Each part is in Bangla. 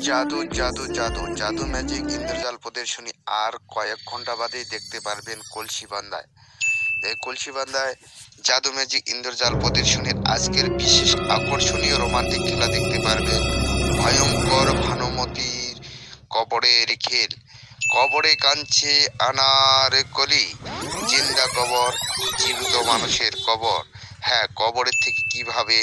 জাদু জাদু জাদু জাদু ম্যাজিক ইন্দ্রজাল প্রদর্শনী আর কয়েক ঘন্টা বাদেই দেখতে পারবেন কলসিবান্ধায়। এই কলসিবান্ধায় জাদু ম্যাজিক ইন্দ্রজাল প্রদর্শনীর আজকের বিশেষ আকর্ষণীয় রোমান্টিক খেলা দেখতে পারবেন। ভয়ঙ্কর ভানুমতির কবরের খেল। কবরে কাঁদছে আনার কলি, জিন্দা কবর, জীবিত মানুষের কবর। হ্যাঁ, কবরের থেকে কিভাবে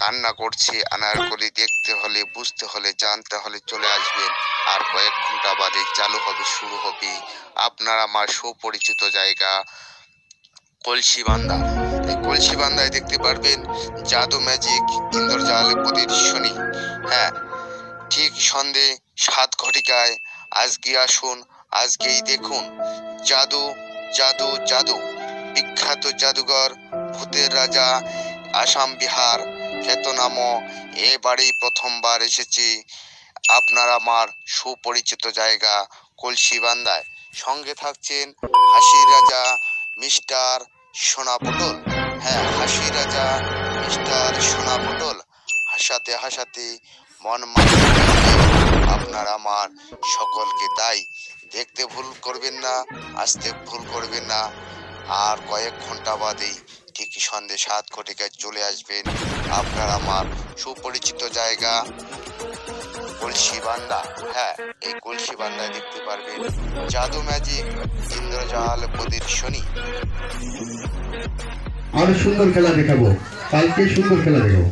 কান্না করছে আনারকলি দেখতে হলে, বুঝতে হলে, জানতে হলে চলে আসবেন। আর কয়েক ঘন্টা বাদে চালু হবে, শুরু হবে আপনার আমার সুপরিচিত জায়গা কলসিবান্ধা। এই কলসিবান্ধায় দেখতে পারবেন জাদু ম্যাজিক ইন্দ্রজাল প্রদর্শনী। হ্যাঁ, ঠিক সন্ধে 7 ঘটিকায় আজকে আসুন, আজকেই দেখুন জাদু জাদু জাদু। বিখ্যাত জাদুঘর ভূতের রাজা আসাম বিহার খ্যাতনামা এবারেই প্রথমবার এসেছে আপনার আমার সুপরিচিত জায়গা কলসিবান্ধায়। সঙ্গে থাকছেন হাসির রাজা মিস্টার সোনা পটল। হ্যাঁ, হাসির রাজা মিস্টার সোনা পটল হাসাতে হাসাতে মন মাতিয়ে রাখবে আপনার আমার সকলকে। তাই দেখতে ভুল করবেন না, আসতে ভুল করবেন না। আর কয়েক ঘন্টা বাদেই ঠিক সন্ধ্যে 7 ঘটিকায় চলে আসবেন আপনার আমার সুপরিচিত জায়গা কলসিবান্ধা। হ্যাঁ, এই কলসিবান্ধায় দেখতে পারবেন জাদু ম্যাজিক ইন্দ্রজাল প্রদর্শনী। আরো সুন্দর খেলা দেখাবো, কালকে সুন্দর খেলা দেখাবো।